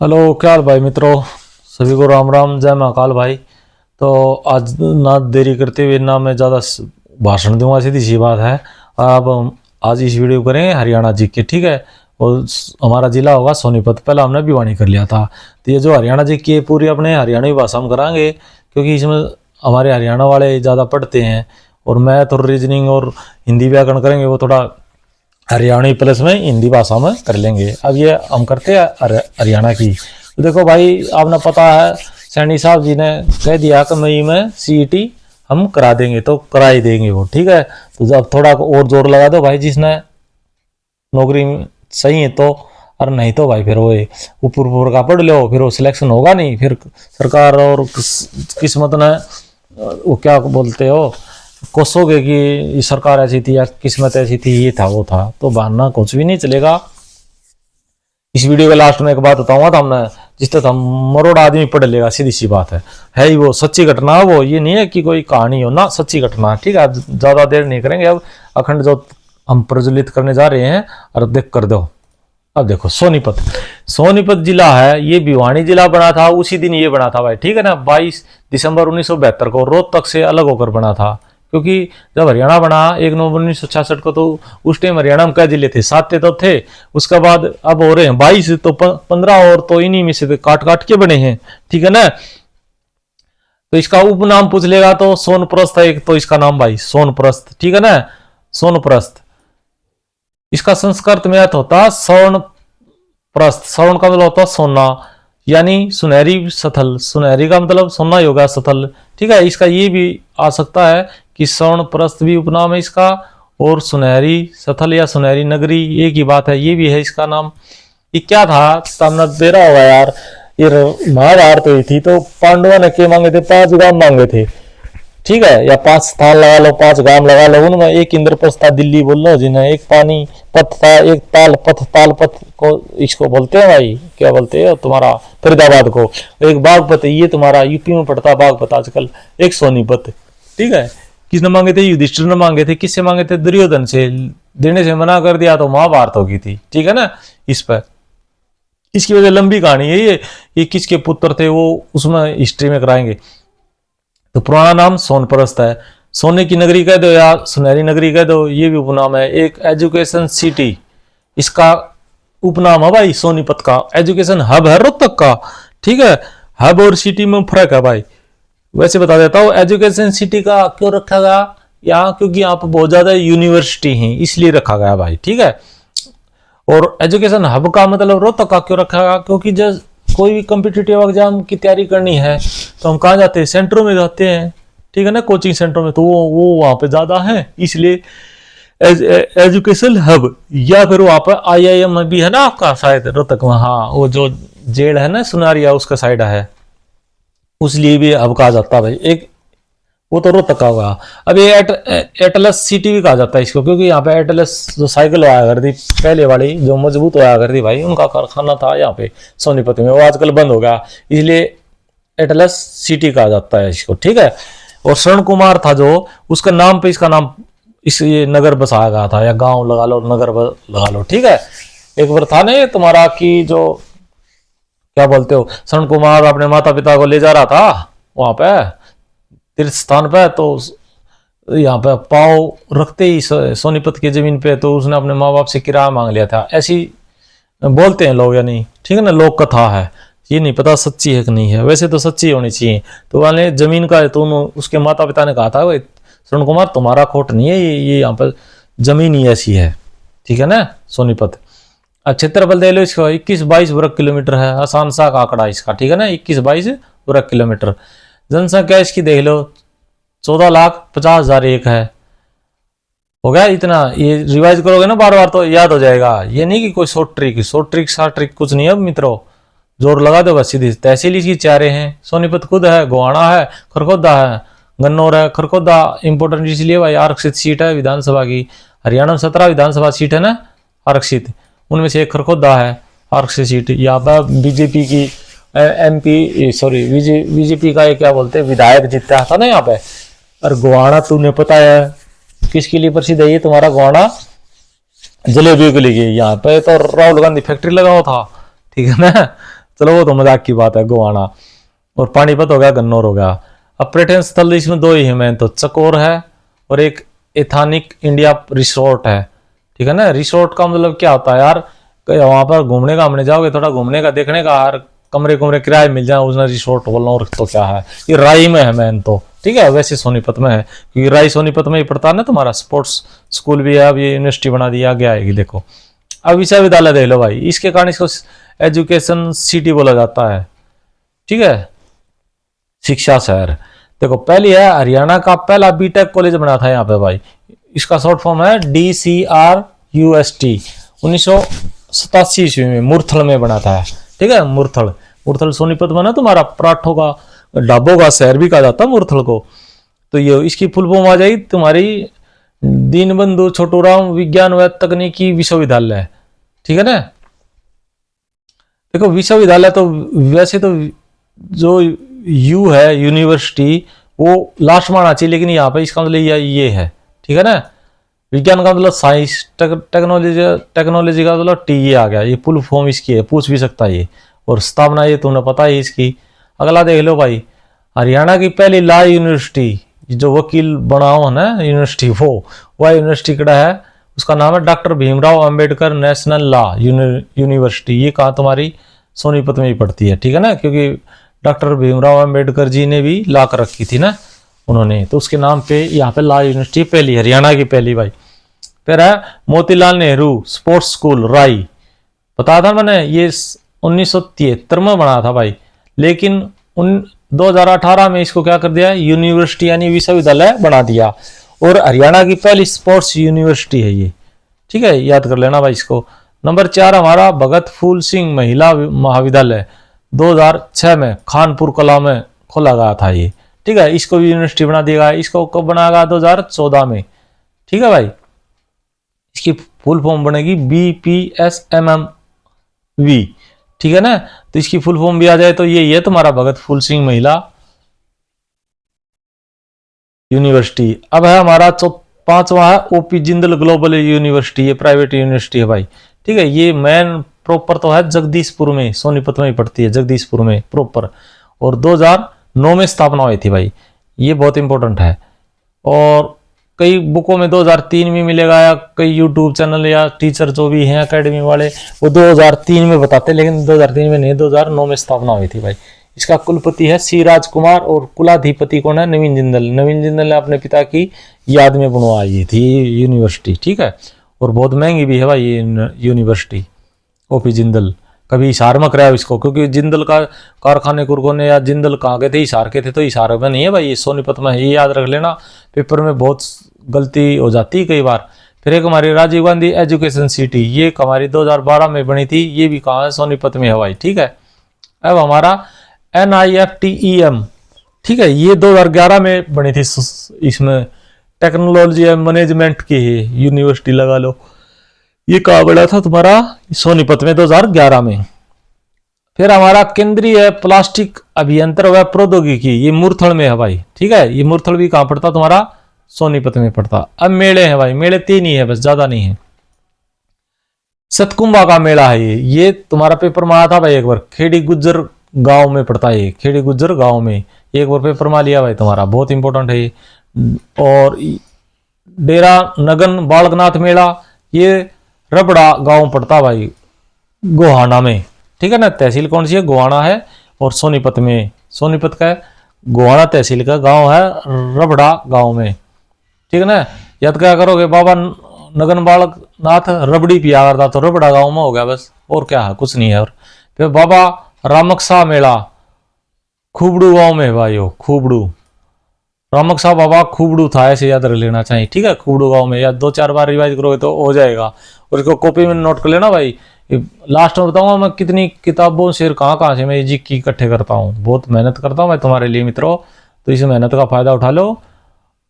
Hello, क्या हाल भाई मित्रों। सभी को राम राम, जय महाकाल भाई। तो आज ना देरी करते हुए ना मैं ज़्यादा भाषण दूंगा, सीधी सी बात है। अब हम आज इस वीडियो करेंगे हरियाणा जी के, ठीक है। और हमारा जिला होगा सोनीपत। पहले हमने भिवानी कर लिया था, तो ये जो हरियाणा जी की पूरी अपने हरियाणवी भाषा में कराएंगे, क्योंकि इसमें हमारे हरियाणा वाले ज़्यादा पढ़ते हैं। और मैथ और रीजनिंग और हिंदी व्याकरण करेंगे, वो थोड़ा हरियाणवी प्लस में हिंदी भाषा में कर लेंगे। अब ये हम करते हैं हरियाणा की। तो देखो भाई, आपने पता है सैनी साहब जी ने कह दिया कि मई में सीईटी हम करा देंगे, तो करा ही देंगे वो, ठीक है। तो जब थोड़ा और जोर लगा दो भाई, जिसने नौकरी सही है तो, और नहीं तो भाई फिर वो ऊपर ऊपर का पढ़ लो, फिर वो सिलेक्शन होगा नहीं। फिर सरकार और किस्मत ने वो क्या बोलते हो, कोसोगे कि सरकार ऐसी थी या किस्मत ऐसी थी, ये था वो था, तो बहाना कुछ भी नहीं चलेगा। इस वीडियो के लास्ट में एक बात बताऊंगा, तो हमने जिस तक हम मरोड़ आदमी पढ़ लेगा, सीधी सी बात है ही वो सच्ची घटना। वो ये नहीं है कि कोई कहानी हो ना, सच्ची घटना, ठीक है। ज्यादा देर नहीं करेंगे, अब अखंड जो हम प्रज्वलित करने जा रहे हैं, और देख कर दो। अब देखो सोनीपत, सोनीपत जिला है, ये भिवानी जिला बना था उसी दिन ये बना था भाई, ठीक है ना। 22 दिसंबर 1972 को रोहतक से अलग होकर बना था। क्योंकि जब हरियाणा बना 1 नवंबर 1966 को, तो उस टाइम हरियाणा में क्या जिले थे, 7 तो थे। उसके बाद अब हो रहे हैं 22, तो 15 और तो इन्हीं में से काट काट के बने हैं, ठीक है ना। तो इसका उपनाम पूछ लेगा तो सोनप्रस्थ है एक, तो इसका नाम भाई सोनप्रस्थ, ठीक है ना, सोनप्रस्थ। इसका संस्कृत में अर्थ होता स्वर्ण प्रस्थ। स्वर्ण का मतलब होता सोना, यानी सुनहरी सथल। सुनहरी का मतलब सोना ही होगा, सथल, ठीक है। इसका ये भी आ सकता है कि स्वर्ण प्रस्थ भी उपनाम है इसका, और सुनहरी सथल या सुनहरी नगरी एक ही बात है, ये भी है इसका नाम। ये क्या था, सामने दे रहा होगा यार। ये महाभारत हुई थी, तो पांडवों ने क्या मांगे थे, 5 गांव मांगे थे, ठीक है। या 5 स्थान लगा लो, 5 गांव लगा लो। उनमें एक इंद्रप्रस्थ था, दिल्ली बोल लो जिन्हें, एक पानी पथ था, एक ताल पथ। ताल पथ को इसको बोलते हैं भाई, क्या बोलते हैं तुम्हारा, फरीदाबाद को। एक बागपत, ये तुम्हारा यूपी में पड़ता बागपत आजकल। एक सोनीपत, ठीक है। किसने मांगे थे, युधिष्ठिर ने मांगे थे। किससे मांगे थे, दुर्योधन से। देने से मना कर दिया तो महाभारत होगी थी, ठीक है ना। इस पर इसकी वजह लंबी कहानी है ये किसके पुत्र थे वो उसमें हिस्ट्री में कराएंगे। तो पुराना नाम सोनप्रस्थ है। सोने की नगरी कह दो या सुनहरी नगरी कह दो, ये भी उपनाम है। एक एजुकेशन सिटी, इसका उपनाम है भाई सोनीपत का। एजुकेशन हब है रोहतक का, ठीक है। हब और सिटी में फर्क है भाई। वैसे बता देता हूँ, एजुकेशन सिटी का क्यों रखा गया यहाँ, क्योंकि यहाँ पर बहुत ज्यादा यूनिवर्सिटी है, इसलिए रखा गया भाई, ठीक है। और एजुकेशन हब का मतलब रोहतक का क्यों रखा गया, क्योंकि जब कोई भी कॉम्पिटिटिव एग्जाम की तैयारी करनी है तो हम कहाँ जाते हैं, सेंटरों में जाते हैं, ठीक है ना, कोचिंग सेंटर में। तो वो वहां पे ज्यादा है, इसलिए एजुकेशन हब। या फिर वहां पर आईआईएम भी है ना आपका शायद रोहतक में, हाँ, वो जो जेल है ना सुनारिया, उसका साइड है, उसलिए भी हब कहा जाता है भाई। एक वो तो रोहतक का होगा। अब ये एटलस सिटी भी कहा जाता है इसको, क्योंकि यहाँ पे एटलस जो साइकिल आया करती पहले वाली, जो मजबूत होया करती भाई, उनका कारखाना था यहाँ पे सोनीपत में, वो आजकल बंद हो गया, इसलिए एटलस सिटी कहा जाता है इसको, ठीक है। और शरण कुमार था जो, उसका नाम पे इसका नाम, इस ये नगर बसाया गया था, या गांव लगा लो, नगर लगा लो, ठीक है। एक बार था ना तुम्हारा कि जो क्या बोलते हो, शरण कुमार अपने माता पिता को ले जा रहा था वहां पे तीर्थ स्थान पे, तो यहाँ पे पाँव रखते ही सोनीपत की जमीन पे, तो उसने अपने माँ बाप से किराया मांग लिया था। ऐसी बोलते हैं लोग, या नहीं, ठीक है ना, लोक कथा है, ये नहीं पता सच्ची है कि नहीं है, वैसे तो सच्ची होनी चाहिए। तो वाले जमीन का है, तो उसके माता पिता ने कहा था, भाई शरण कुमार तुम्हारा खोट नहीं है, ये यहाँ पर जमीन ही ऐसी है, ठीक है ना, सोनीपत। अब क्षेत्रफल दे लो इसका, 21-22 वर्ग किलोमीटर है, आसान सा आंकड़ा इसका, ठीक है ना, 21-22 वर्ग किलोमीटर। जनसंख्या इसकी देख लो 14,50,001 है। हो गया इतना, ये रिवाइज करोगे ना बार बार तो याद हो जाएगा। ये नहीं कि कोई शॉर्ट ट्रिक शार्ट ट्रिक कुछ नहीं है मित्रों, जोर लगा दो बस सीधी। तहसील इसकी 4 हैं, सोनीपत खुद है, गोहाना है, खरखोदा है, गन्नौर है। खरखोदा इंपोर्टेंट इसलिए भाई आरक्षित सीट है विधानसभा की। हरियाणा में 17 विधानसभा सीट है ना आरक्षित, उनमें से एक खरखोदा है आरक्षित सीट। यहाँ पर बीजेपी की एमपी सॉरी बीजेपी का ये क्या बोलते हैं विधायक जीता था ना यहाँ पे। और गोहाना तुमने पता है किसके लिए प्रसिद्ध है, ये तुम्हारा गोहाना जलेबियों के लिए। यहाँ पे तो राहुल गांधी फैक्ट्री लगा हुआ था, ठीक है ना। चलो वो तो मजाक की बात है, गोवाना। और पानीपत हो गया, गन्नौर हो गया। अब पर्यटन स्थल इसमें दो ही है मेन, तो चकोर है और एक एथानिक इंडिया रिसोर्ट है। ठीक है ना। रिसोर्ट का मतलब क्या होता है यार, वहां पर घूमने का, हमने जाओगे थोड़ा घूमने का देखने का, हर कमरे कमरे किराए मिल जाए, उसने रिसोर्ट बोलना। और तो क्या है, ये राई में है मैन तो, ठीक है। वैसे सोनीपत में है, क्योंकि राई सोनीपत में ही पड़ता है ना। तुम्हारा स्पोर्ट्स स्कूल भी है, अब ये यूनिवर्सिटी बना दिया गया है। देखो अब विश्वविद्यालय देख लो भाई, इसके कारण इसको एजुकेशन सिटी बोला जाता है, ठीक है, शिक्षा शहर। देखो पहली है, हरियाणा का पहला बीटेक कॉलेज बना था यहाँ पे भाई, इसका शॉर्ट फॉर्म है DCRUST। 1987 ईस्वी में मुरथल में बना था, ठीक है। मुरथल, मुरथल सोनीपत में ना तुम्हारा पराठों का, ढाबों का शहर भी कहा जाता है मुरथल को। तो ये इसकी फुल फॉर्म आ जाएगी तुम्हारी दीनबंधु छोटूराम विज्ञान व तकनीकी विश्वविद्यालय, ठीक है ना। देखो विश्वविद्यालय तो वैसे तो जो यू है यूनिवर्सिटी, वो लास्ट में आना चाहिए, लेकिन यहाँ पे इसका मतलब ये है, ठीक है ना। विज्ञान का मतलब साइंस, टेक्नोलॉजी, टेक्नोलॉजी का मतलब टी ये आ गया, ये फुल फॉर्म इसकी है, पूछ भी सकता है ये। और स्थापना ये तुम्हें पता है इसकी। अगला देख लो भाई, हरियाणा की पहली लॉ यूनिवर्सिटी, जो वकील बना हुआ ना यूनिवर्सिटी, वह यूनिवर्सिटी कड़ा है, उसका नाम है doctor Bhimrao Ambedkar national law university. ये कहाँ तुम्हारी सोनीपत में ही पड़ती है, ठीक है ना, क्योंकि डॉक्टर भीमराव अंबेडकर जी ने भी लॉ कर रखी थी ना उन्होंने, तो उसके नाम पे यहाँ पे लॉ यूनिवर्सिटी पहली, हरियाणा की पहली भाई। फिर है मोतीलाल नेहरू स्पोर्ट्स स्कूल राई, बताया था मैंने, ये 1973 में बना था भाई, लेकिन 2018 में इसको क्या कर दिया, यूनिवर्सिटी यानी विश्वविद्यालय बना दिया। और हरियाणा की पहली स्पोर्ट्स यूनिवर्सिटी है ये, ठीक है, याद कर लेना भाई इसको। नंबर 4 हमारा भगत फूल सिंह महिला महाविद्यालय, 2006 में खानपुर कला में खोला गया था ये, ठीक है। इसको भी यूनिवर्सिटी बना दिया गया। इसको कब बनाया गया, 2014 में, ठीक है भाई। इसकी फुल फॉर्म बनेगी BPSMMV, ठीक है ना। तो इसकी फुल फॉर्म भी आ जाए तो ये तुम्हारा भगत फूल सिंह महिला यूनिवर्सिटी। अब है हमारा 5वां है OP जिंदल ग्लोबल यूनिवर्सिटी, ये प्राइवेट यूनिवर्सिटी है भाई, ठीक है। ये मेन प्रॉपर तो है जगदीशपुर में, सोनीपत में ही पड़ती है, जगदीशपुर में प्रॉपर। और 2009 में स्थापना हुई थी भाई, ये बहुत इंपॉर्टेंट है। और कई बुकों में 2003 में मिलेगा, या कई यूट्यूब चैनल या टीचर जो भी हैं अकेडमी वाले, वो 2003 में बताते, लेकिन 2003 में नहीं, 2009 में स्थापना हुई थी भाई। इसका कुलपति है C राजकुमार और कुलाधिपति कौन है, नवीन जिंदल। नवीन जिंदल ने अपने पिता की याद में बनवाई थी यूनिवर्सिटी, ठीक है। और बहुत महंगी भी है भाई ये यूनिवर्सिटी OP जिंदल। कभी हिसार में कराया इसको, क्योंकि जिंदल का कारखाने कुरखाने या जिंदल कहाँ के थे, हिसार के थे, तो हिसार में नहीं है भाई, ये सोनीपत में है, ये याद रख लेना। पेपर में बहुत गलती हो जाती है कई बार। फिर एक हमारी राजीव गांधी एजुकेशन सिटी, ये हमारी 2012 में बनी थी, ये भी कहाँ है, सोनीपत में है भाई, ठीक है। अब हमारा NIFTEM, ठीक है, ये 2011 में बनी थी, इसमें टेक्नोलॉजी एंड मैनेजमेंट की है यूनिवर्सिटी लगा लो। ये कहाँ बड़ा था तुम्हारा, सोनीपत में 2011 में। फिर हमारा केंद्रीय प्लास्टिक अभियंत्रण व प्रौद्योगिकी, ये मुरथल में है भाई, ठीक है। ये मुरथल भी कहाँ पड़ता तुम्हारा, सोनीपत में पड़ता। अब मेले हैं भाई, मेले 3 ही है बस, ज्यादा नहीं है। सतकुंभा का मेला है ये तुम्हारा पेपर में आया था भाई एक बार, खेड़ी गुज्जर गांव में पड़ता है ये, खेड़ी गुज्जर गांव में एक बार पेपर में लिया भाई तुम्हारा, बहुत इंपॉर्टेंट है ये। और डेरा नगन बालकनाथ मेला, ये रबड़ा गांव पड़ता भाई, गोहाना में, ठीक है ना। तहसील कौन सी है, गोहाना है। और सोनीपत में, सोनीपत का गोहाना तहसील का गांव है रबड़ा गांव में, ठीक है ना। याद क्या करोगे, बाबा नगन बालक नाथ रबड़ी पिया करता, तो रबड़ा गांव में हो गया बस, और क्या है, कुछ नहीं है। और फिर बाबा रामकसा मेला खूबड़ू गांव में है भाई, हो खूबड़ू, रामकसा बाबा खूबड़ू था, ऐसे याद रख लेना चाहिए, ठीक है। खूबड़ू गांव में, या 2-4 बार रिवाइज करोगे तो हो जाएगा। और इसको कॉपी में नोट कर लेना भाई। लास्ट में बताऊंगा मैं कितनी किताबों से कहाँ से मैं जी की इकट्ठे करता हूँ, बहुत मेहनत करता हूँ मैं तुम्हारे लिए मित्रों, तो इस मेहनत का फायदा उठा लो।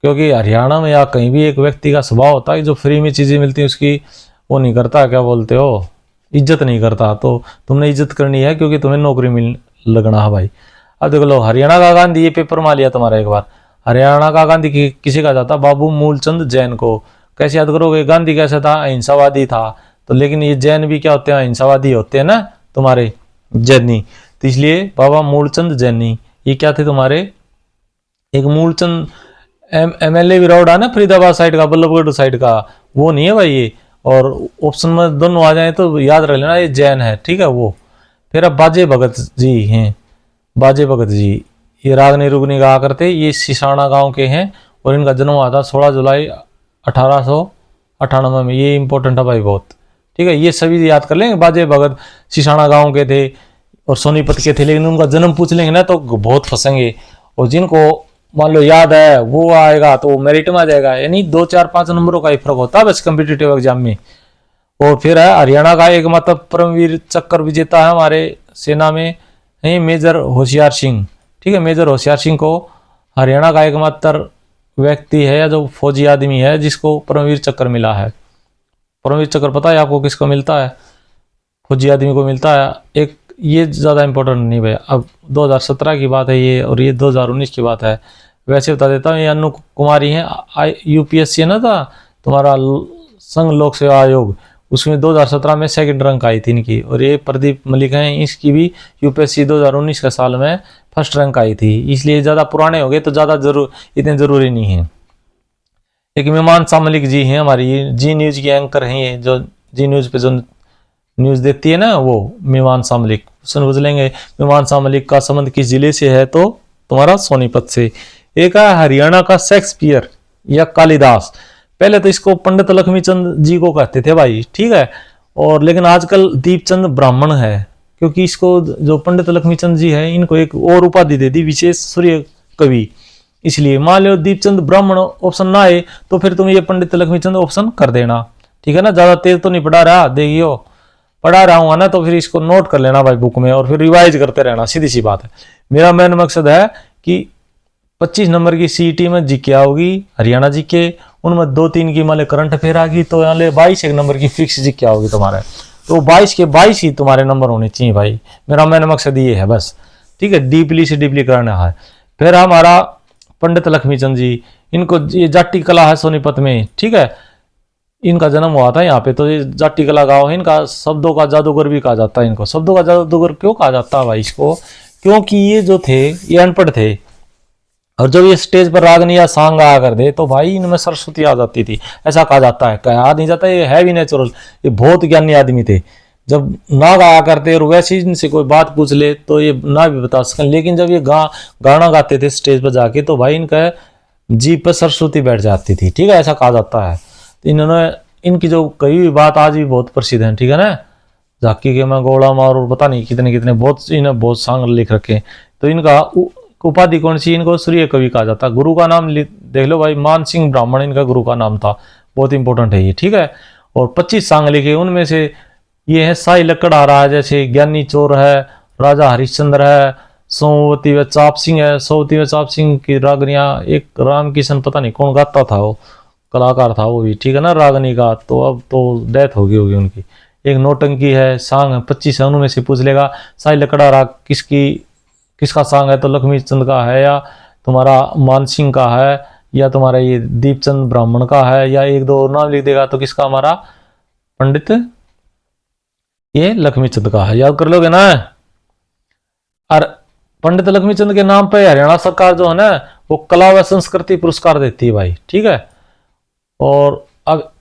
क्योंकि हरियाणा में या कहीं भी एक व्यक्ति का स्वभाव होता है जो फ्री में चीज़ें मिलती हैं उसकी वो नहीं करता, क्या बोलते हो, इज्जत नहीं करता। तो तुमने इज्जत करनी है, क्योंकि तुम्हें नौकरी मिल लगना है भाई। अब देख लो, हरियाणा का गांधी, ये पेपर में लिया तुम्हारा एक बार, हरियाणा का गांधी किसी का जाता, बाबू मूलचंद जैन को। कैसे याद करोगे, गांधी कैसा था, अहिंसावादी था। तो लेकिन ये जैन भी क्या होते हैं, अहिंसावादी होते हैं ना तुम्हारे, जैनी, तो इसलिए बाबा मूलचंद जैनी ये क्या थे तुम्हारे, एक मूलचंद एमएलए भी रहा ना फरीदाबाद साइड का, बल्लभगढ़ साइड का, वो नहीं है भाई ये। और ऑप्शन में दोनों आ जाए तो याद रख लेना ये जैन है, ठीक है वो। फिर अब बाजे भगत जी हैं, बाजे भगत जी ये रागनी रुगनी गाया करते, ये सिसाना गांव के हैं और इनका जन्म हुआ था 16 जुलाई 1898 में। ये इंपॉर्टेंट है भाई बहुत, ठीक है। ये सभी याद कर लेंगे, बाजे भगत सिसाना गांव के थे और सोनीपत के थे, लेकिन उनका जन्म पूछ लेंगे ना तो बहुत फंसेंगे। और जिनको मान लो याद है वो आएगा तो मेरिट में आ जाएगा, यानी 2 4 5 नंबरों का ही फर्क होता है बस कम्पिटिटिव एग्जाम में। और फिर है हरियाणा का एकमात्र परमवीर चक्र विजेता है हमारे सेना में है मेजर होशियार सिंह, ठीक है। मेजर होशियार सिंह को हरियाणा का एकमात्र व्यक्ति है या जो फौजी आदमी है जिसको परमवीर चक्र मिला है। परमवीर चक्र पता है आपको किसको मिलता है, फौजी आदमी को मिलता है। एक ये ज़्यादा इंपॉर्टेंट नहीं भाई, अब 2017 की बात है ये और ये 2019 की बात है। वैसे बता देता हूँ, ये अनु कुमारी हैं, यूपीएससी है ना था तुम्हारा संघ लोक सेवा आयोग, उसमें 2017 में सेकंड रैंक आई थी इनकी। और ये प्रदीप मलिक हैं, इसकी भी यूपीएससी 2019 का साल में फर्स्ट रैंक आई थी। इसलिए ज़्यादा पुराने हो गए तो ज़्यादा इतने ज़रूरी नहीं है। एक मीमांसा मलिक जी हैं हमारी, जी न्यूज़ की एंकर हैं ये, जो जी न्यूज़ पे जो न्यूज़ देती है ना वो मीमांसा मलिक। समझ लेंगे मीमांसा मलिक का संबंध किस जिले से है तो तुम्हारा सोनीपत से। एक है हरियाणा का शेक्सपियर या कालिदास, पहले तो इसको पंडित लक्ष्मीचंद जी को कहते थे भाई, ठीक है। और लेकिन आजकल दीपचंद ब्राह्मण है, क्योंकि इसको जो पंडित लक्ष्मीचंद जी है इनको एक और उपाधि दे दी, विशेष सूर्य कवि। इसलिए मान लो दीपचंद ब्राह्मण ऑप्शन ना आए तो फिर तुम ये पंडित लक्ष्मीचंद ऑप्शन कर देना, ठीक है ना। ज्यादा तेज तो नहीं पढ़ा रहा, देखियो पढ़ा रहा हूँ ना तो फिर इसको नोट कर लेना भाई बुक में और फिर रिवाइज करते रहना, सीधी सी बात है। मेरा मेन मकसद है कि 25 नंबर की सीईटी में जीके आओगी हरियाणा जीके, उनमें 2-3 की मान करंट अफेयर आ गई तो यहाँ ले 22 एक नंबर की फिक्स जीके आओगी तुम्हारे, तो 22 के 22 ही तुम्हारे नंबर होने चाहिए भाई। मेरा मेन मकसद ये है बस, ठीक है। डीपली से डीपली करना है। फिर हमारा पंडित लक्ष्मीचंद जी, इनको ये जाट्टी कला है सोनीपत में, ठीक है। इनका जन्म हुआ था यहाँ पे, तो ये जाट्टी कला गाँव है। इनका शब्दों का जादूगर भी कहा जाता है इनको। शब्दों का जादूगर क्यों कहा जाता है भाई इसको, क्योंकि ये जो थे ये अनपढ़ थे और जब ये स्टेज पर रागनी या सांग आया कर दे तो भाई इनमें सरस्वती आ जाती थी, ऐसा कहा जाता है। कहा नहीं जाता, ये है भी नेचुरल, ये बहुत ज्ञानी आदमी थे। जब ना गाया करते और वैसे इनसे कोई बात पूछ ले तो ये ना भी बता सकें, लेकिन जब ये गाना गाते थे स्टेज पर जाके तो भाई इनका जीभ पर सरस्वती बैठ जाती थी, ठीक है, ऐसा कहा जाता है। तो इन्होंने इनकी जो कही हुई बात आज भी बहुत प्रसिद्ध है, ठीक है ना। झाकी के मैं गोला मार और पता नहीं कितने कितने बहुत इन्हें बहुत सांग लिख रखे। तो इनका उपाधि कौन सी, इनको सूर्य कवि कहा जाता है। गुरु का नाम देख लो भाई, मान सिंह ब्राह्मण इनका गुरु का नाम था, बहुत इंपॉर्टेंट है ये, ठीक है। और 25 सांग लिखे, उनमें से ये है साई लकड़ आ रहा है, जैसे ज्ञानी चोर है, राजा हरिश्चंद्र है, सोमवती व चाप सिंह है। सोमवती व चाप सिंह की रागनियां, एक राम किशन पता नहीं कौन गाता था, वो कलाकार था वो भी, ठीक है ना, रागनी का। तो अब तो डेथ हो गई होगी उनकी। एक नौटंकी है, सांग है 25 है, उनमें से पूछ लेगा साई लकड़ा राग किसका सांग है तो लक्ष्मी चंद का है, या तुम्हारा मानसिंह का है, या तुम्हारा ये दीपचंद ब्राह्मण का है, या एक दो और नाम लिख देगा तो किसका, हमारा पंडित ये लक्ष्मीचंद का है। याद कर लोगे ना। और पंडित लक्ष्मीचंद के नाम पे हरियाणा सरकार जो है ना वो कला व संस्कृति पुरस्कार देती है भाई, ठीक है। और अब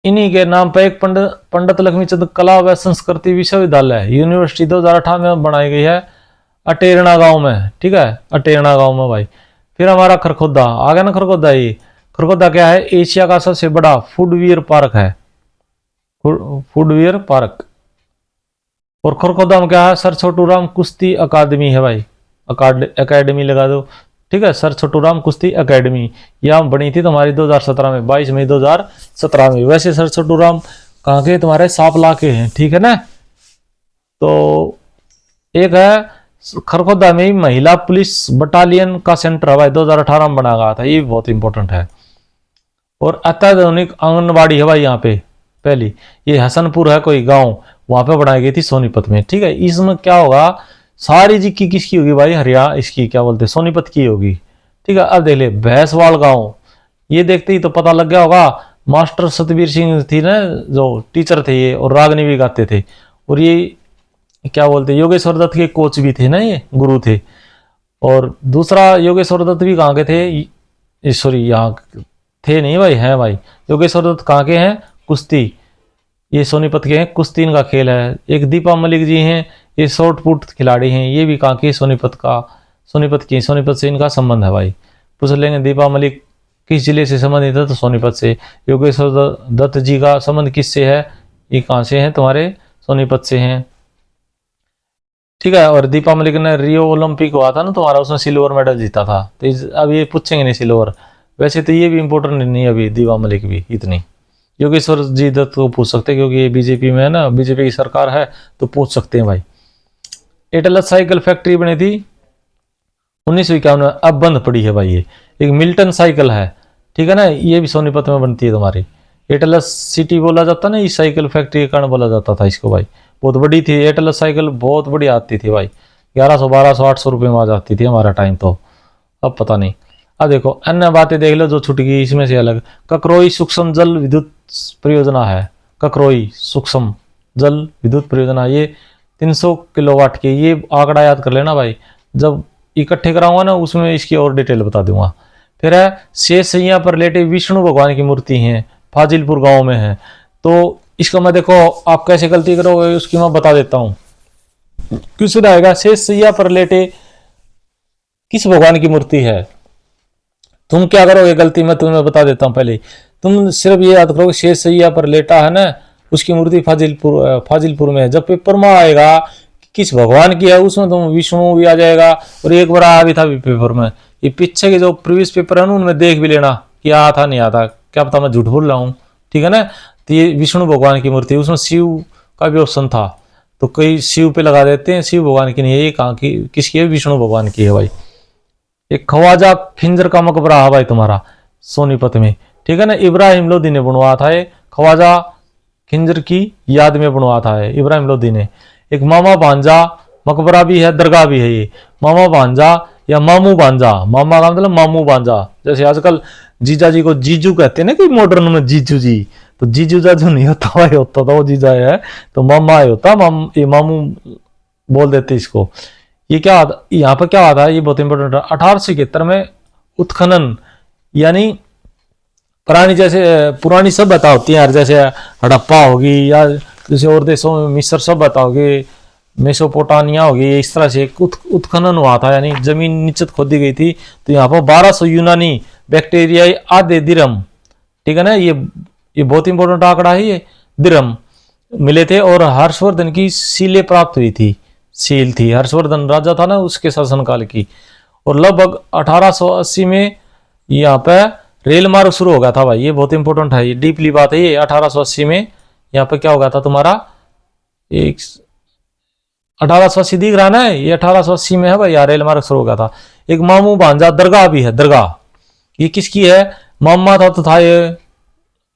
इन्हीं के नाम पर एक पंडित लक्ष्मीचंद कला व संस्कृति विश्वविद्यालय यूनिवर्सिटी 2018 में बनाई गई है अटेरना गांव में, ठीक है, अटेरना गांव में भाई। फिर हमारा खरखोदा आ गया ना, खरखोदा। ये खरखोदा क्या है, एशिया का सबसे बड़ा फूडवियर पार्क है, फूडवियर पार्क। और खरखोदा में क्या है, सर छोटू राम कुश्ती अकादमी है भाई, अकादमी लगा दो, ठीक है। सर छोटू राम कुश्ती अकेडमी यहाँ बनी थी तुम्हारी 2017 में, 22 मई 2017 में। वैसे सर छोटू राम कहाँ के, तुम्हारे सांपला के हैं, ठीक है ना। तो एक है खरखोदा में महिला पुलिस बटालियन का सेंटर है भाई, 2018 में बना गया था, ये बहुत इंपॉर्टेंट है। और अत्याधुनिक आंगनबाड़ी है भाई यहाँ पे पहली, ये हसनपुर है कोई गाँव, वहां पे बनाई गई थी सोनीपत में, ठीक है। इसमें क्या होगा, सारी जी की किसकी होगी भाई, हरियाणा इसकी क्या बोलते हैं सोनीपत की होगी, ठीक है। अब देख ले भैंसवाल गांव, ये देखते ही तो पता लग गया होगा, मास्टर सतबीर सिंह थी ना जो टीचर थे ये, और रागनी भी गाते थे। और ये क्या बोलते, योगेश्वर दत्त के कोच भी थे ना, ये गुरु थे। और दूसरा योगेश्वर दत्त भी कहाँ के थे, सॉरी यहाँ थे नहीं भाई, हैं भाई। योगेश्वर दत्त कहाँ के हैं, कुश्ती, ये सोनीपत के हैं, कुश्ती इनका खेल है। एक दीपा मलिक जी हैं, ये शॉर्ट पुट खिलाड़ी हैं, ये भी कहाँ के, सोनीपत का, सोनीपत की, सोनीपत से इनका संबंध है भाई। पूछ लेंगे दीपा मलिक किस जिले से संबंधित है, तो सोनीपत से। योगेश्वर दत्त जी का संबंध किससे है, ये कहाँ से हैं, तुम्हारे सोनीपत से हैं, ठीक है। और दीपा मलिक ने रियो ओलंपिक हुआ था ना तुम्हारा, उसमें सिल्वर मेडल जीता था। तो अब ये पूछेंगे नहीं सिल्वर, वैसे तो ये भी इंपॉर्टेंट नहीं अभी, दीपा मलिक भी इतनी। योगेश्वर जी दत्त को पूछ सकते हैं क्योंकि ये बीजेपी में है ना, बीजेपी की सरकार है, तो पूछ सकते हैं भाई। एटलस साइकिल फैक्ट्री बनी थी 1951 में, अब बंद पड़ी है भाई। ये एक मिल्टन साइकिल है, ठीक है ना, ये भी सोनीपत में बनती है तुम्हारी। एटलस सिटी बोला जाता ना, इस साइकिल फैक्ट्री के कारण बोला जाता था इसको भाई। बहुत बड़ी थी एटलस साइकिल, बहुत बड़ी आती थी भाई, 1100 1200 800 रुपये में आ जाती थी हमारा टाइम तो, अब पता नहीं। अब देखो अन्य बातें देख लो जो छूट गई इसमें से अलग। ककरोई सूक्ष्म जल विद्युत परियोजना है, ककरोई सूक्ष्म जल विद्युत परियोजना, ये 300 किलोवाट की, ये आंकड़ा याद कर लेना भाई, जब इकट्ठे कराऊंगा ना उसमें इसकी और डिटेल बता दूंगा। फिर है शेष सैया पर लेटे विष्णु भगवान की मूर्ति है, फाजिलपुर गांव में है। तो इसका मैं देखो आप कैसे गलती करोगे उसकी मैं बता देता हूं। क्वेश्चन आएगा शेष सैया पर लेटे किस भगवान की मूर्ति है, तुम क्या करोगे गलती, मैं तुम्हें बता देता हूं पहले। तुम सिर्फ ये याद करोगे शेष सैया पर लेटा है ना, उसकी मूर्ति फाजिलपुर में है। जब पेपर में आएगा किस भगवान की है, उसमें तुम विष्णु भी आ जाएगा। और एक बार आया भी था पेपर में, ये पीछे के जो प्रीवियस पेपर है ना उनमें देख भी लेना कि आया था नहीं आता, क्या पता मैं झूठ बोल रहा हूँ, ठीक है ना। तो ये विष्णु भगवान की मूर्ति, उसमें शिव का भी ऑप्शन था, तो कई शिव पे लगा देते हैं, शिव भगवान की नहीं है। ये कहाँ की किसकी है, विष्णु भगवान की है भाई। एक ख्वाजा खिंजर का मकबरा है भाई तुम्हारा सोनीपत में, ठीक है ना, इब्राहिम लोदी ने बनवाया था ये, ख्वाजा खिंजर की याद में बनवाया था ये इब्राहिम लोदी ने। एक मामा भांजा मकबरा भी है, दरगाह भी है ये, मामा भांजा या मामू भांजा, मामा का मतलब मामू भांजा। जैसे आजकल जीजा जी को जीजू कहते हैं ना कि मॉडर्न में जीजू जी, तो जीजू जाजू नहीं होता भाई, होता था वो जीजा है, तो मामा ही होता, ये मामू बोल देते इसको। ये क्या यहाँ पर क्या आता है, ये बहुत इंपॉर्टेंट है। 1871 में उत्खनन, यानी पुरानी जैसे पुरानी सभ्यता होती है यार, जैसे हड़प्पा होगी या जैसे और देशों में मिस्र सभ्यता होगी, मेसोपोटामिया होगी, इस तरह से उत्खनन हुआ था, यानी जमीन नीचे खोदी गई थी। तो यहाँ पर 1200 यूनानी बैक्टीरियाई आधे दिरहम, ठीक है ना, ये बहुत इंपॉर्टेंट आंकड़ा है, ये दिरहम मिले थे। और हर्षवर्धन की सीलें प्राप्त हुई थी, सील थी, हर्षवर्धन राजा था ना उसके शासनकाल की। और लगभग 1880 में यहाँ पे रेल मार्ग शुरू हो गया था भाई, ये बहुत इंपॉर्टेंट है, ये डीपली बात है ये। 1880 में यहाँ पे क्या हो गया था तुम्हारा, एक 1880 दिख रहा ना, ये 1880 में है भाई, यहाँ रेल मार्ग शुरू हो गया था। एक मामू भांजा दरगाह भी है, दरगाह ये किसकी है, मामा था तो था ये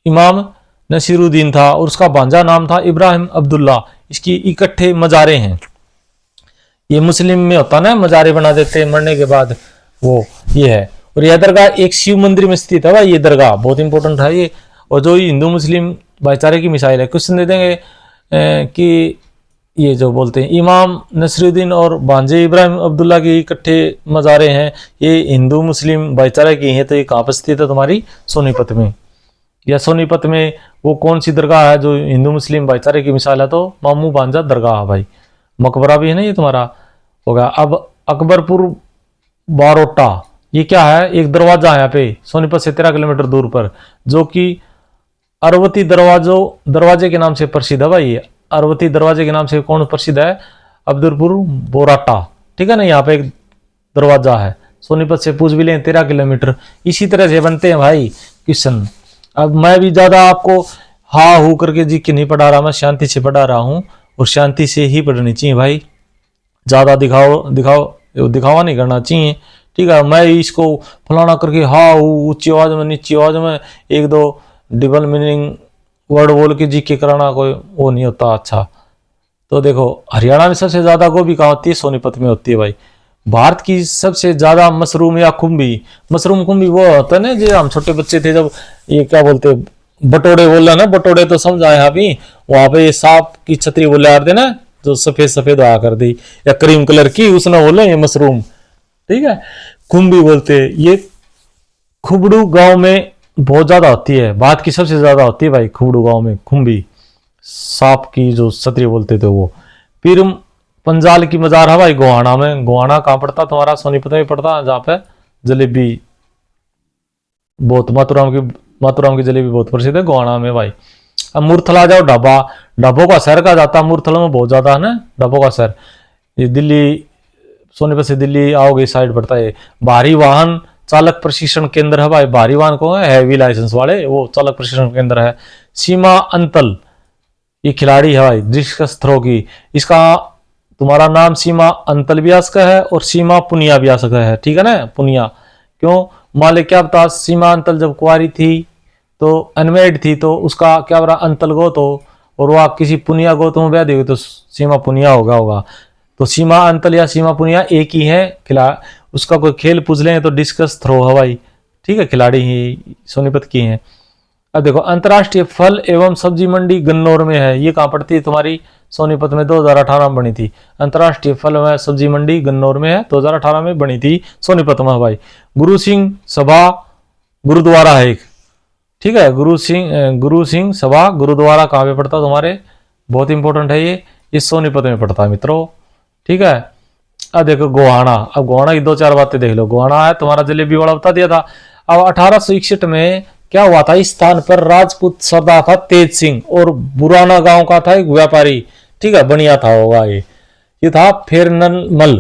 इमाम नसीरुद्दीन था, और उसका भांजा नाम था इब्राहिम अब्दुल्ला। इसकी इकट्ठे मजारे हैं, ये मुस्लिम में होता ना मजारे बना देते हैं मरने के बाद, वो ये है। और यह दरगाह एक शिव मंदिर में स्थित है भाई, ये दरगाह बहुत इंपॉर्टेंट है ये। और जो हिंदू मुस्लिम भाईचारे की मिसाइल है, क्वेश्चन दे देंगे कि ये जो बोलते हैं इमाम नसरुद्दीन और भांजे इब्राहिम अब्दुल्ला की इकट्ठे मज़ारे हैं, ये हिंदू मुस्लिम भाईचारे की हैं, तो ये कहाँ पर स्थित है तुम्हारी सोनीपत में। या सोनीपत में वो कौन सी दरगाह है जो हिंदू मुस्लिम भाईचारे की मिसाल है, तो मामू भांजा दरगाह है भाई। मकबरा भी है ना ये तुम्हारा होगा। अब अकबरपुर बारोटा, ये क्या है, एक दरवाजा है यहाँ पे सोनीपत से 13 किलोमीटर दूर पर, जो कि अरवती दरवाजे के नाम से प्रसिद्ध है भाई। अरवती दरवाजे के नाम से कौन प्रसिद्ध है, अब्दुलपुर बोराटा, ठीक है ना। यहाँ पे एक दरवाजा है, सोनीपत से पूछ भी लें 13 किलोमीटर। इसी तरह से बनते हैं भाई क्वेश्चन। अब मैं भी ज्यादा आपको हा हू करके जी के नहीं पढ़ा रहा, मैं शांति से पढ़ा रहा हूँ, और शांति से ही पढ़नी चाहिए भाई, ज्यादा दिखावा नहीं करना चाहिए, ठीक है। मैं इसको फलाना करके हा ऊंची आवाज में नीची आवाज में एक दो डबल मीनिंग वर्ड बोल के जी के कराना कोई वो नहीं होता अच्छा। तो देखो हरियाणा में सबसे ज्यादा गोभी कहाँ होती है, सोनीपत में होती है भाई। भारत की सबसे ज्यादा मशरूम या मशरूम खुम्बी वो होता है ना, जो हम छोटे बच्चे थे जब ये क्या बोलते बटोड़े बोल रहे ना, बटोड़े तो समझ आए अभी, वहां पे ये सांप की छतरी बोले आ रहे थे ना, जो सफेद सफेद हुआ कर दी, या क्रीम कलर की, उसने बोले ये मशरूम। ठीक है, खुम्बी बोलते हैं। ये खुबड़ू गांव में बहुत ज्यादा होती है, बात की सबसे ज्यादा होती है भाई खुबड़ू गांव में, खुम्बी सांप की जो क्षत्रिय बोलते थे वो। फिर पंजाल की मजार है भाई गोहाना में। गोहाना कहाँ पड़ता तुम्हारा, सोनीपत में पड़ता, जहाँ पे जलेबी बहुत, मातूराम की जलेबी बहुत प्रसिद्ध है गोहाना में भाई। अब मूर्थल आ जाओ, ढाबा, ढाबों का शहर कहा जाता है मूर्थल में, बहुत ज्यादा है ना ढाबों का शहर। ये दिल्ली, सोनीपत से दिल्ली आओगे इस साइड पड़ता है। भारी वाहन चालक प्रशिक्षण केंद्र है भाई, भारी वाहन को है हैवी लाइसेंस वाले, वो चालक प्रशिक्षण केंद्र है। सीमा अंतल, ये खिलाड़ी है भाई डिस्कस थ्रो की। इसका तुम्हारा नाम सीमा अंतल व्यास का है और सीमा पुनिया व्यास का है, ठीक है ना, पुनिया। क्यों, मान ले क्या बता, सीमा अंतल जब कुंवारी थी तो अनमेरिड थी, तो उसका क्या बता अंतल गो, तो और वह किसी पुनिया गो तुम ब्याह देगी तो सीमा पुनिया होगा। तो सीमा अंतल या सीमा पुनिया एक ही है खिला। उसका कोई खेल पूछ लें तो डिस्कस थ्रो है भाई, ठीक है, खिलाड़ी ही सोनीपत की हैं। अब देखो, अंतर्राष्ट्रीय फल एवं सब्जी मंडी गन्नौर में है। ये कहाँ पड़ती है तुम्हारी, सोनीपत में 2018 में बनी थी। अंतर्राष्ट्रीय फल एवं सब्जी मंडी गन्नौर में है, 2018 में बनी थी सोनीपत में भाई। गुरु सिंह सभा गुरुद्वारा है एक, ठीक है, गुरु सिंह सभा गुरुद्वारा कहाँ पे पड़ता है तुम्हारे, बहुत इंपॉर्टेंट है ये सोनीपत में पड़ता है मित्रों, ठीक है। अब देखो गोहाना, अब गोहाना की दो चार बातें देख लो। गोहाना है तुम्हारा जलेबी वाला बता दिया था। अब 1861 में क्या हुआ था, इस स्थान पर राजपूत सरदार था तेज सिंह, और बुराना गांव का था एक व्यापारी, ठीक है, बनिया था होगा ये था फेरनमल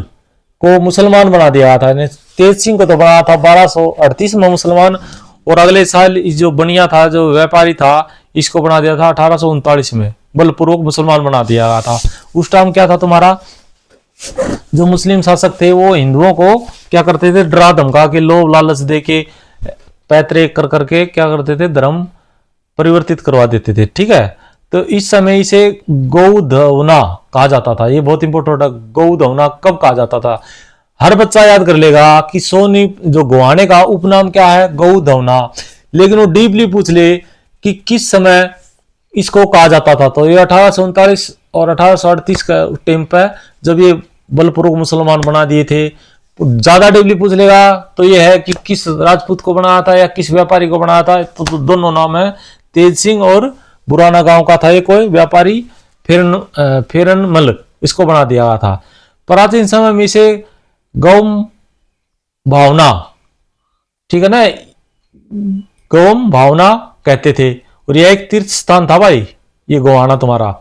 को मुसलमान बना दिया था। तेज सिंह को तो बनाया था 1238 में मुसलमान, और अगले साल जो बनिया था जो व्यापारी था इसको बना दिया था 1839 में, बलपूर्वक मुसलमान बना दिया गया था। उस टाइम क्या था तुम्हारा, जो मुस्लिम शासक थे वो हिंदुओं को क्या करते थे, डरा धमका के, लोभ लालच दे के, पैतरे कर करके क्या करते थे, धर्म परिवर्तित करवा देते थे, ठीक है। तो इस समय इसे गौधवना कहा जाता था। ये बहुत इंपॉर्टेंट है, गौधवना कब कहा जाता था, हर बच्चा याद कर लेगा कि सोनी जो गोहाने का उपनाम क्या है, गौधवना। लेकिन वो डीपली पूछ ले कि किस समय इसको कहा जाता था, तो ये 1839 और 1838 का टाइम पे जब ये बलपूर्वक मुसलमान बना दिए थे। ज्यादा डीपली पूछ लेगा तो ये है कि किस राजपूत को बनाया था या किस व्यापारी को बनाया था, तो दोनों नाम है, तेज सिंह और बुराना गांव का था ये कोई व्यापारी फेरनमल, इसको बना दिया गया था। प्राचीन समय में इसे गौम भावना, ठीक है ना, गौम भावना कहते थे, और यह एक तीर्थ स्थान था भाई ये गोहाना तुम्हारा।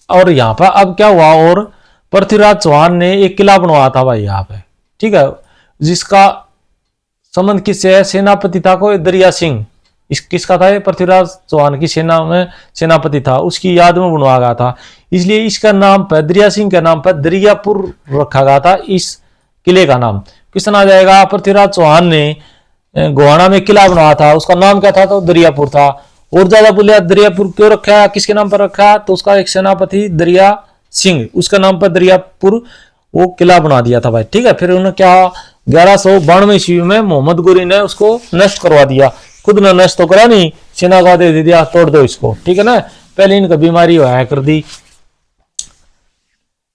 और यहाँ पर अब क्या हुआ, और पृथ्वीराज चौहान ने एक किला बनवाया था भाई यहाँ पे, ठीक है, जिसका संबंध किससे है, सेनापति था कोई दरिया सिंह। इस किसका था ये, पृथ्वीराज चौहान की सेना में सेनापति था, उसकी याद में बनवाया गया था। इसलिए इसका नाम पर, दरिया सिंह के नाम पर दरियापुर रखा गया था इस किले का नाम। किस आ जाएगा, पृथ्वीराज चौहान ने गोहाना में किला बनवाया था, उसका नाम क्या था, तो दरियापुर था। और ज्यादा बोलिया दरियापुर क्यों रखा है, किसके नाम पर रखा है, तो उसका एक सेनापति दरिया सिंह, उसका नाम पर दरियापुर वो किला बना दिया था भाई, ठीक है। फिर उन्होंने क्या, 1192 ईस्वी में मोहम्मद गोरी ने उसको नष्ट करवा दिया, खुद ने नष्ट तो करा नहीं, सेना का दे दिया तोड़ दो इसको, ठीक है ना। पहले इनका बीमारी हुआ कर दी।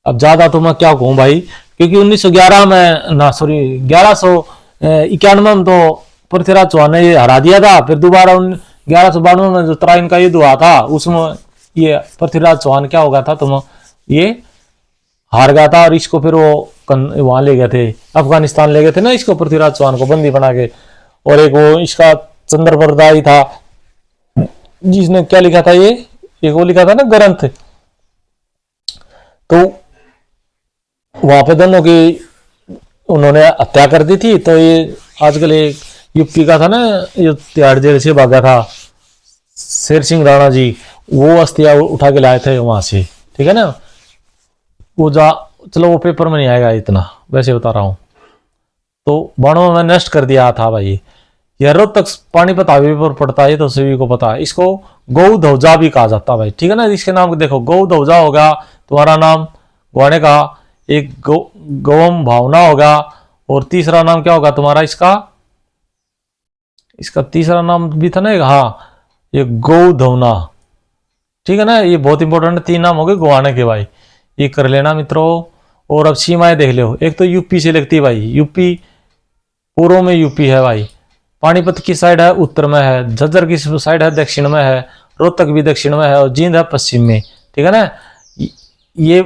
अब ज्यादा तो मैं क्या कहूं भाई, क्योंकि 1911 में ना, सॉरी 1191 में तो पृथ्वीराज चौहान ने ये हरा दिया था। फिर दोबारा 1192 में जो तराइन का युद्ध हुआ था उसमें ये पृथ्वीराज चौहान क्या हो गया था, तुम ये हार गया था, और इसको फिर वो वहां ले गए थे, अफगानिस्तान ले गए थे ना इसको, पृथ्वीराज चौहान को बंदी बना के। और एक वो इसका चंद्रप्रदाई था जिसने क्या लिखा था, ये एक वो लिखा था ना ग्रंथ, तो वहां पे दोनों की उन्होंने हत्या कर दी थी। तो ये आजकल एक यूपी का था ना, ये तिहाड़ जेल से भागा था शेर सिंह राणा जी, वो अस्थियां उठा के लाए थे वहां से, ठीक है ना। वो जा, चलो वो पेपर में नहीं आएगा इतना, वैसे बता रहा हूं। तो बाणों में नष्ट कर दिया था भाई। यह रोहतक पानीपत हाईवे पर पड़ता है, तो सभी को पता है। इसको गौ धौजा भी कहा जाता है भाई, ठीक है ना। इसके नाम को देखो, गौ धौजा होगा तुम्हारा नाम गोहाने का, एक गौम भावना होगा, और तीसरा नाम क्या होगा तुम्हारा इसका, इसका तीसरा नाम भी था ना, हाँ, ये गौ धौना, ठीक है ना। ये बहुत इंपॉर्टेंट तीन नाम हो गए गोहाने के भाई। ये कर लेना मित्रों। और अब सीमाएं देख लो, एक तो यूपी से लगती है भाई, यूपी पूर्व में यूपी है भाई, पानीपत की साइड है उत्तर में है, झज्जर की साइड है दक्षिण में है, रोहतक भी दक्षिण में है और जींद है पश्चिम में। ठीक है ना, ये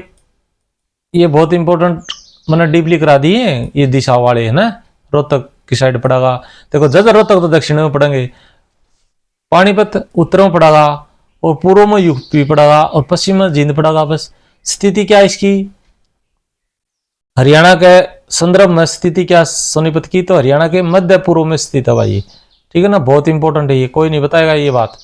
ये बहुत इंपॉर्टेंट मैंने डीपली करा दी है, ये दिशा वाले है ना, रोहतक की साइड पड़ेगा। देखो झज्जर रोहतक तो दक्षिण में पड़ेंगे, पानीपत उत्तर में पड़ेगा और पूर्व में यूपी पड़ेगा और पश्चिम में जींद पड़ेगा। बस स्थिति क्या है इसकी, हरियाणा के संदर्भ में स्थिति क्या सोनीपत की, तो हरियाणा के मध्य पूर्व में स्थित है भाई। ठीक है ना, बहुत इंपॉर्टेंट है ये, कोई नहीं बताएगा ये बात,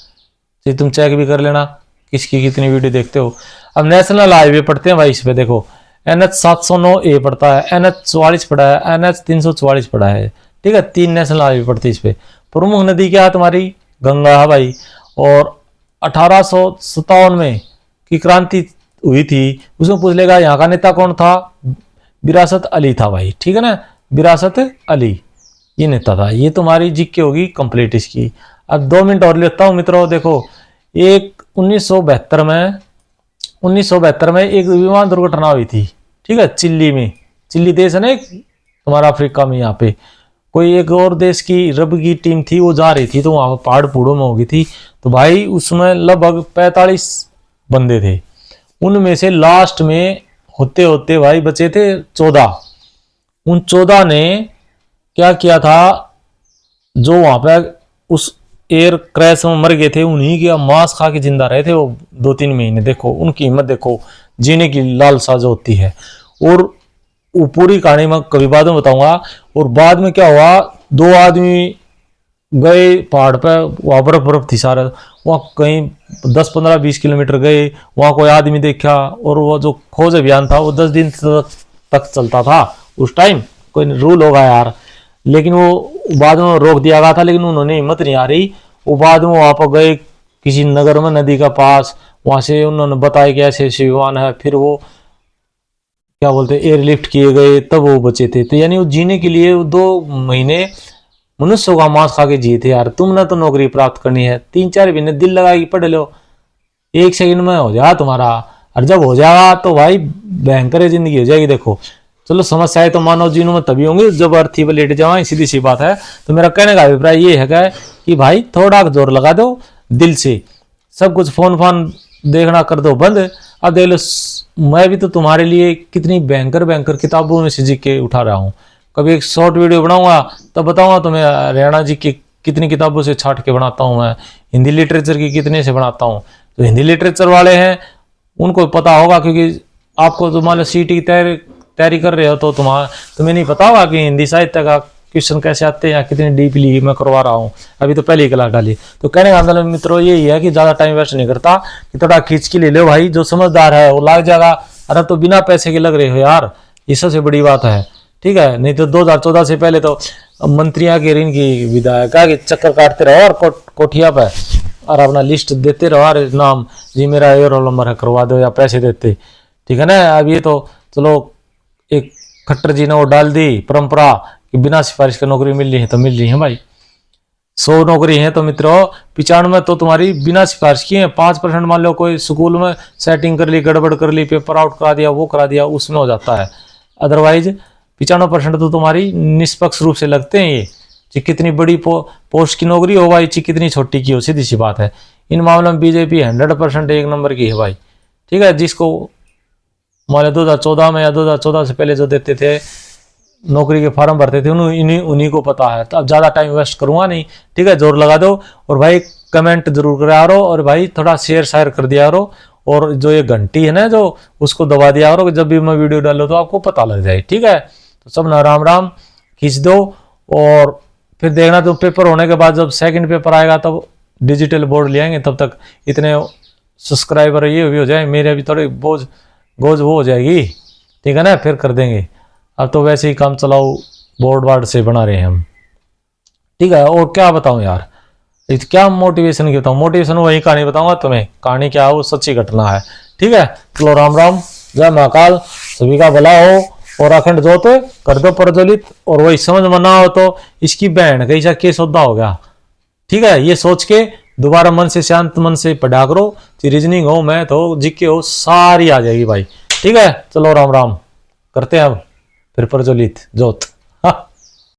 तो तुम चेक भी कर लेना किसकी कितनी वीडियो देखते हो। अब नेशनल हाईवे पढ़ते हैं भाई, इस पे देखो NH 709A पड़ता है, NH 44 पड़ा है, NH 344 पड़ा है। ठीक है, 3 नेशनल हाईवे पड़ते हैं इस पे। प्रमुख नदी क्या है तुम्हारी, गंगा है भाई। और 1857 में की क्रांति हुई थी, उसमें पूछ लेगा यहाँ का नेता कौन था, विरासत अली था भाई। ठीक है ना, विरासत अली ये नेता था। ये तुम्हारी जीके होगी कंप्लीट इसकी। अब 2 मिनट और लेता हूं मित्रों। देखो एक 1972 में एक विमान दुर्घटना हुई थी। ठीक है, चिल्ली में, चिल्ली देश है ना एक तुम्हारा अफ्रीका में, यहाँ पे कोई एक और देश की रब की टीम थी, वो जा रही थी तो वहां पहाड़ पूड़ों में हो गई थी। तो भाई उसमें लगभग 45 बंदे थे, उनमें से लास्ट में होते होते भाई बचे थे 14। उन 14 ने क्या किया था, जो वहां पे उस एयर क्रैश में मर गए थे, उन्हीं के मांस खा के जिंदा रहे थे वो 2-3 महीने। देखो उनकी हिम्मत, देखो जीने की लालसा जो होती है। और वो पूरी कहानी मैं कभी बाद में बताऊंगा। और बाद में क्या हुआ, 2 आदमी गए पहाड़ पे, वहां बर्फ थी सारा, वहां कहीं 10-15-20 किलोमीटर गए, वहां कोई आदमी देखा। और वो जो खोज अभियान था वो 10 दिन तक चलता था उस टाइम, कोई रूल होगा यार, लेकिन वो बाद में रोक दिया गया था। लेकिन उन्होंने हिम्मत नहीं आ रही, वो बाद में वहां पर गए किसी नगर में नदी का पास, वहां से उन्होंने बताया कि ऐसे ऐसे विमान है, फिर वो क्या बोलते एयरलिफ्ट किए गए, तब वो बचे थे। तो यानी वो जीने के लिए 2 महीने मनुष्यों का मांस खा के जिए थे यार। तुमने तो नौकरी प्राप्त करनी है, 3-4 महीने दिल लगा के पढ़ लो, 1 सेकंड में हो जाएगा तुम्हारा। और जब हो जाएगा तो भाई भयंकर जिंदगी हो जाएगी। देखो चलो समस्याएं तो मानव जीवन में तभी होंगी जब अर्थी पर लेट जाओ, सीधी सी बात है। तो मेरा कहने का अभिप्राय ये है कि भाई थोड़ा जोर लगा दो दिल से, सब कुछ फोन फोन देखना कर दो बंद। अब देख लो मैं भी तो तुम्हारे लिए कितनी भयंकर किताबों में से जीके उठा रहा हूँ। कभी एक शॉर्ट वीडियो बनाऊंगा तब बताऊंगा तुम्हें हरियाणा जी की कितनी किताबों से छाट के बनाता हूँ मैं, हिंदी लिटरेचर की कितने से बनाता हूँ। तो हिंदी लिटरेचर वाले हैं उनको पता होगा, क्योंकि आपको तो मान लो सीटी की तैयारी कर रहे हो तो तुम्हें नहीं पता होगा कि हिंदी साहित्य का क्वेश्चन कैसे आते हैं या कितनी डीपली मैं करवा रहा हूँ। अभी तो पहली क्लास डाली। तो कहने का मतलब मित्रों यही है कि ज्यादा टाइम वेस्ट नहीं करता, कि थोड़ा खींच के ले लो भाई, जो समझदार है वो लाग जाएगा। अरे तो बिना पैसे के लग रहे हो यार, ये सबसे बड़ी बात है। ठीक है, नहीं तो 2014 से पहले तो मंत्रियों के ऋण की विधायक के चक्कर काटते रहो और कोठिया पे और अपना लिस्ट देते रहो, और नाम जी मेरा ये रोल नंबर है करवा दो या पैसे देते। ठीक है ना, अब ये तो चलो एक खट्टर जी ने वो डाल दी परंपरा कि बिना सिफारिश के नौकरी मिल रही है, तो मिल रही है भाई। 100 नौकरी है तो मित्रों 95 तो तुम्हारी बिना सिफारिश की है। 5% मान लो कोई स्कूल में सेटिंग कर ली, गड़बड़ कर ली, पेपर आउट करा दिया, वो करा दिया, उसमें हो जाता है। अदरवाइज 95% तो तुम्हारी निष्पक्ष रूप से लगते हैं ये, चाहे कितनी बड़ी पोस्ट की नौकरी हो भाई, चाहे कितनी छोटी की हो, सीधी सी बात है। इन मामलों में बीजेपी 100% 1 नंबर की है भाई। ठीक है, जिसको मान लो 2014 में या 2014 से पहले जो देते थे नौकरी के फॉर्म भरते थे उन्हीं को पता है। तो अब ज़्यादा टाइम वेस्ट करूँगा नहीं। ठीक है, जोर लगा दो और भाई कमेंट जरूर करा करो, और भाई थोड़ा शेयर कर दिया करो, और जो ये घंटी है ना जो उसको दबा दिया करो, जब भी मैं वीडियो डालो तो आपको पता लग जाए। ठीक है, तो सब ना राम राम खींच दो। और फिर देखना तो पेपर होने के बाद जब सेकंड पेपर आएगा तब डिजिटल बोर्ड ले आएंगे, तब तक इतने सब्सक्राइबर ये भी हो जाए, मेरे भी थोड़े गोज वो हो जाएगी। ठीक है ना, फिर कर देंगे। अब तो वैसे ही काम चलाओ बोर्ड वार्ड से बना रहे हैं हम। ठीक है, और क्या बताऊं यार, क्या मोटिवेशन की बताऊं, मोटिवेशन वही कहानी बताऊंगा तुम्हें, कहानी क्या है वो सच्ची घटना है। ठीक है, चलो राम राम, जय महाकाल, सभी का भला हो और अखंड जोत कर दो प्रज्वलित। और वही समझ में ना हो तो इसकी बहन कैसा केस सौदा हो गया। ठीक है, ये सोच के दोबारा मन से शांत मन से पढ़ा करो, रीजनिंग हो मैं तो जीके हो सारी आ जाएगी भाई। ठीक है, चलो राम राम करते हैं अब फिर प्रज्वलित जोत। हाँ।